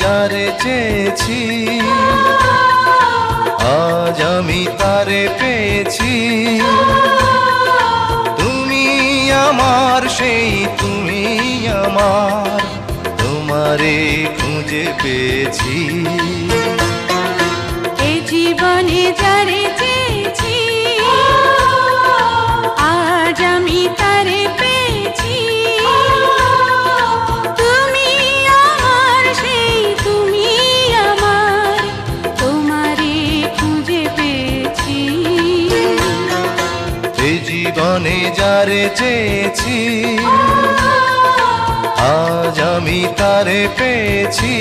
যারে চেয়েছি, আজ আমি তারে পেয়েছি। তুমি আমার, সেই তুমি আমার, তোমারে খুঁজে পেয়েছি। এই জীবনে যারে চেয়েছি, আজ আমি তারে পেয়েছি। তুমি আমার, সেই তুমি আমার, তোমারে খুঁজে পেয়েছি। এই জীবনে যারে চেয়েছি, আজ আমি তারে পেয়েছি।